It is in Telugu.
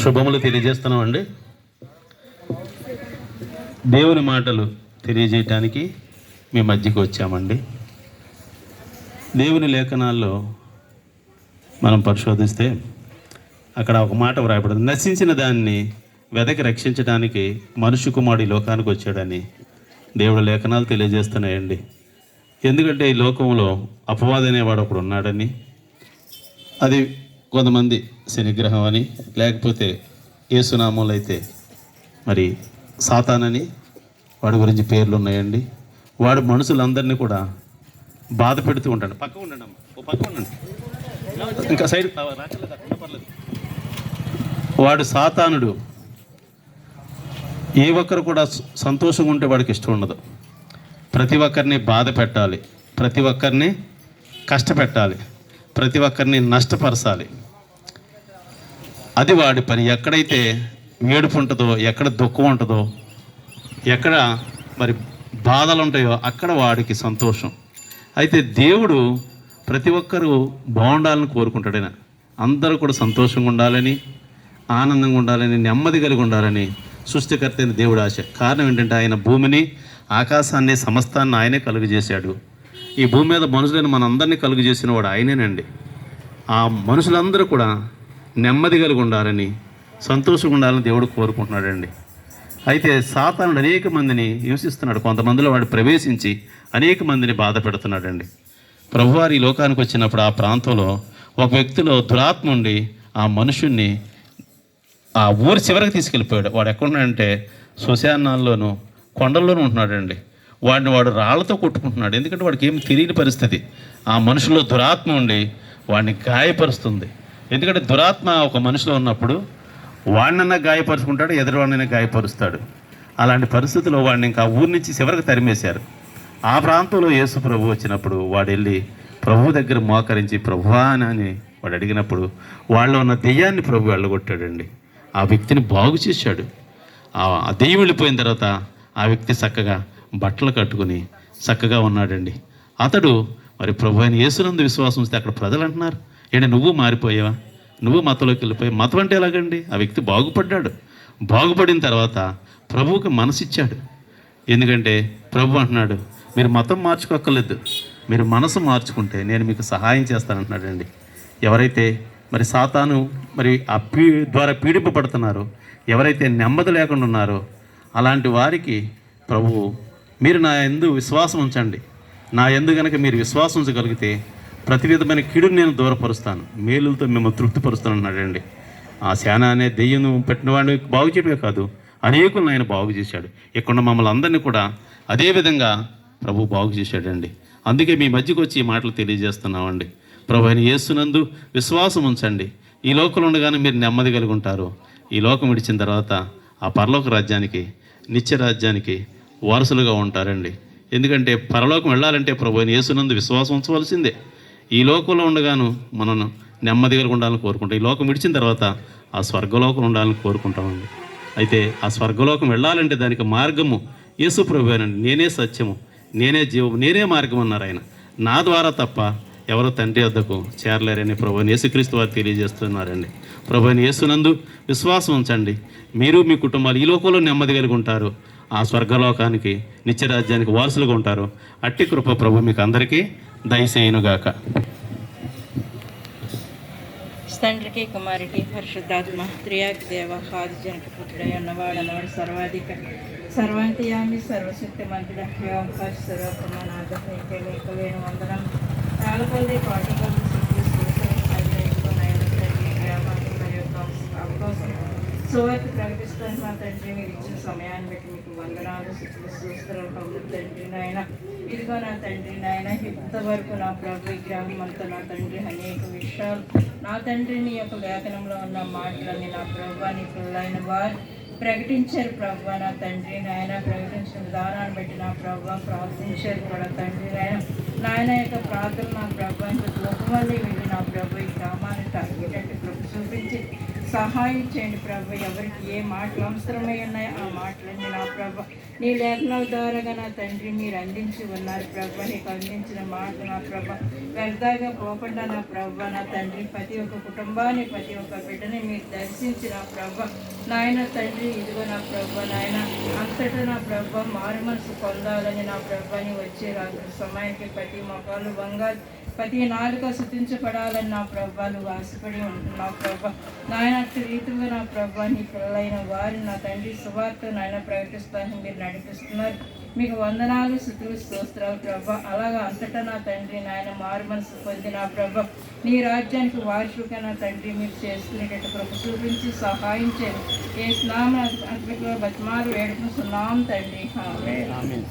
శుభములు తెలియజేస్తున్నామండి. దేవుని మాటలు తెలియజేయటానికి మీ మధ్యకి వచ్చామండి. దేవుని లేఖనాల్లో మనం పరిశోధిస్తే అక్కడ ఒక మాట వ్రాయబడింది, నశించిన దాన్ని వెదకి రక్షించడానికి మనుష్య కుమారుడు ఈ లోకానికి వచ్చాడని దేవుడి లేఖనాలు తెలియజేస్తున్నాయండి. ఎందుకంటే ఈ లోకంలో అపవాది అనేవాడు ఒకడు ఉన్నాడని, అది కొంతమంది శనిగ్రహం అని, లేకపోతే యేసునామంలో అయితే మరి సాతానని వాడి గురించి పేర్లు ఉన్నాయండి. వాడు మనుషులందరినీ కూడా బాధ పెడుతూ ఉంటాడు. పక్క ఉండండి అమ్మ, ఓ పక్క ఉండండి, ఇంకా సైడ్ పర్లేదు. వాడు సాతానుడు. ఏ ఒక్కరు కూడా సంతోషంగా ఉంటే వాడికి ఇష్టం ఉండదు. ప్రతి ఒక్కరిని బాధ పెట్టాలి, ప్రతి ఒక్కరిని కష్టపెట్టాలి, ప్రతి ఒక్కరిని నష్టపరచాలి. అది వాడి పని. ఎక్కడైతే ఏడుపు ఉంటుందో, ఎక్కడ దుఃఖం ఉంటుందో, ఎక్కడ మరి బాధలు ఉంటాయో అక్కడ వాడికి సంతోషం. అయితే దేవుడు ప్రతి ఒక్కరూ బాగుండాలని కోరుకుంటాడు. ఆయన అందరూ కూడా సంతోషంగా ఉండాలని, ఆనందంగా ఉండాలని, నెమ్మది కలిగి ఉండాలని సృష్టికర్త అయిన దేవుడు ఆశ. కారణం ఏంటంటే ఆయన భూమిని, ఆకాశాన్ని, సమస్తాన్ని ఆయనే కలుగు చేశాడు. ఈ భూమి మీద మనుషులైన మనందరినీ కలుగు చేసిన వాడు ఆయనేనండి. ఆ మనుషులందరూ కూడా నెమ్మది కలిగి ఉండాలని, సంతోషంగా ఉండాలని దేవుడు కోరుకుంటున్నాడండి. అయితే సాతానుడు అనేక మందిని హింసిస్తున్నాడు. కొంతమందిలో వాడు ప్రవేశించి అనేక మందిని బాధ పెడుతున్నాడండి. ప్రభువారు ఈ లోకానికి వచ్చినప్పుడు ఆ ప్రాంతంలో ఒక వ్యక్తిలో దురాత్మ ఉండి ఆ మనుషుణ్ణి ఆ ఊరి చివరికి తీసుకెళ్ళిపోయాడు. వాడు ఎక్కడున్నాడంటే శ్మశానాల్లోనూ కొండల్లోనూ ఉంటున్నాడండి. వాడు రాళ్లతో కొట్టుకుంటున్నాడు. ఎందుకంటే వాడికి ఏం తెలియని పరిస్థితి. ఆ మనుషుల్లో దురాత్మ ఉండి వాడిని గాయపరుస్తుంది. ఎందుకంటే దురాత్మ ఒక మనిషిలో ఉన్నప్పుడు వాడినన్నా గాయపరుచుకుంటాడు, ఎదురువాడినైనా గాయపరుస్తాడు. అలాంటి పరిస్థితుల్లో వాడిని ఇంకా ఊరి నుంచి చివరికి తరిమేశారు. ఆ ప్రాంతంలో యేసు ప్రభు వచ్చినప్పుడు వాడు వెళ్ళి ప్రభు దగ్గర మోకరించి ప్రభువా అని వాడు అడిగినప్పుడు వాళ్ళు ఉన్న దెయ్యాన్ని ప్రభు వెళ్ళగొట్టాడండి. ఆ వ్యక్తిని బాగు చేశాడు. ఆ దెయ్యం వెళ్ళిపోయిన తర్వాత ఆ వ్యక్తి చక్కగా బట్టలు కట్టుకుని చక్కగా ఉన్నాడండి. అతడు మరి ప్రభు అయిన యేసునందు విశ్వాసం వస్తే అక్కడ ప్రజలు అంటున్నారు, ఏంటి నువ్వు మారిపోయావా, నువ్వు మతంలోకి వెళ్ళిపోయి. మతం అంటే ఎలాగండి? ఆ వ్యక్తి బాగుపడ్డాడు. బాగుపడిన తర్వాత ప్రభువుకి మనసిచ్చాడు. ఎందుకంటే ప్రభు అంటున్నాడు, మీరు మతం మార్చుకోక్కర్లేదు, మీరు మనసు మార్చుకుంటే నేను మీకు సహాయం చేస్తానంటున్నాడండి. ఎవరైతే మరి సాతాను మరి ఆ ద్వారా పీడింపబడుతున్నారో, ఎవరైతే నెమ్మది లేకుండా ఉన్నారో అలాంటి వారికి ప్రభువు మీరు నా యందు విశ్వాసం ఉంచండి, నా యందు కనుక మీరు విశ్వాసం ఉంచగలిగితే ప్రతి విధమైన కీడును నేను దూరపరుస్తాను, మేలులతో మిమ్మల్ని తృప్తిపరుస్తాను అన్నాడండి. ఆ సేన అనే దెయ్యం పెట్టిన వాడిని బాగు చేయడమే కాదు, అనేకులను ఆయన బాగు చేశాడు. ఇక్కడ మమ్మల్ని అందరినీ కూడా అదేవిధంగా ప్రభు బాగు చేశాడండి. అందుకే మీ మధ్యకు వచ్చి ఈ మాటలు తెలియజేస్తున్నామండి. ప్రభు అయిన యేసునందు విశ్వాసం ఉంచండి. ఈ లోకంలో ఉండగానే మీరు నెమ్మది కలిగి ఉంటారు. ఈ లోకం విడిచిన తర్వాత ఆ పరలోక రాజ్యానికి, నిత్య రాజ్యానికి వారసులుగా ఉంటారండి. ఎందుకంటే పరలోకం వెళ్ళాలంటే ప్రభు అయిన యేసునందు విశ్వాసం ఉంచవలసిందే. ఈ లోకంలో ఉండగాను మనం నెమ్మది కలిగి ఉండాలని కోరుకుంటాం. ఈ లోకం విడిచిన తర్వాత ఆ స్వర్గలోకం ఉండాలని కోరుకుంటామండి. అయితే ఆ స్వర్గలోకం వెళ్ళాలంటే దానికి మార్గము యేసు ప్రభువేనండి. నేనే సత్యము, నేనే జీవము, నేనే మార్గం అన్నారు ఆయన. నా ద్వారా తప్ప ఎవరో తండ్రి వద్దకు చేరలేరని ప్రభు అయిన యేసుక్రీస్తు వారు తెలియజేస్తున్నారండి. ప్రభు అయిన యేసునందు విశ్వాసం ఉంచండి. మీరు మీ కుటుంబాలు ఈ లోకంలో నెమ్మది కలిగి ఉంటారు, ఆ స్వర్గలోకానికి, నిత్యరాజ్యానికి వారసులుగా ఉంటారు. అట్టి కృప ప్రభు మీకు అందరికీ దయచేయునుగాక. తండ్రికి, కుమారికి, పరిశుద్ధాత్మ త్రియాక్ దేవ ఆది జనక పుత్రుడై ఉన్నవాడనవాడు సర్వాధిక సర్వాంతయామి సర్వశక్తిమంతుడ వ్యోమకాశ సర్వప్రమానాథ లేని వందనం తాళపల్లి పాటపల్లి అవకాశం సువార్త ప్రకటిస్తాను మా తండ్రి. మీరు ఇచ్చిన సమయాన్ని బట్టి మీకు వందనాలు, స్తోత్రాలు కబులు తండ్రి నాయన. ఇదిగో నా తండ్రి నాయన, ఇంతవరకు నా ప్రభు విగ్రహం అంతా నా తండ్రి అనేక విషయాలు నా తండ్రి నీ యొక్క లేఖనంలో ఉన్న మాటలన్నీ నా ప్రభు నీ పిల్లలైన వారు ప్రకటించారు ప్రభు. నా తండ్రి నాయన ప్రకటించిన విధానాన్ని బట్టి నా ప్రభు ప్రార్థించారు కూడా తండ్రి నాయన యొక్క ప్రార్థన నా ప్రభు ఇంకా లోకమల్లి వెళ్ళి నా ప్రభు ఈ గ్రామాన్ని తాగేటట్టు ప్రభు చూపించి సహాయం చేయండి ప్రభు. ఎవరికి ఏ మాటలు అవసరమై ఉన్నాయో ఆ మాటలన్నీ నా ప్రభు నీ లేఖనాల ద్వారాగా నా తండ్రి మీరు అందించి ఉన్నారు ప్రభు. నీకు అందించిన మాటలు నా ప్రభు వ్యర్థంగా పోకుండా నా ప్రభు నా తండ్రి ప్రతి ఒక్క కుటుంబాన్ని ప్రతి ఒక్క బిడ్డని మీరు దర్శించిన ప్రభు నాయన తండ్రి. ఇదిగో నా ప్రభు నాయన అంతటా నా ప్రభు మారు మనసు పొందాలని నా ప్రభాని వచ్చే రాత్రి సమయానికి ప్రతి మొక్కలు వంగాలి, ప్రతి నాలుక శుద్ధించబడాలని నా ప్రభాలు ఆశపడి ఉంటున్నా ప్రభా. నాయన అట్టి రీతిగా నా ప్రభా నీ పిల్లలైన వారిని నా తండ్రి సువార్త నాయన ప్రకటిస్తానని మీరు నడిపిస్తున్నారు. మీకు వందనాలు స్తుతులు స్తోత్రాలు ప్రభా. అలాగా అంతటా నా తండ్రి నాయన మారు మనసు పొంది నా ప్రభా నీ రాజ్యానికి వారసుగా నా తండ్రి మీరు చేసుకునేటట్టు కృప చూపించి సహాయం చేయండి. ఏ స్నామ బతిమాలు వేడుకుని సున్నాం తండ్రి. ఆమేన్.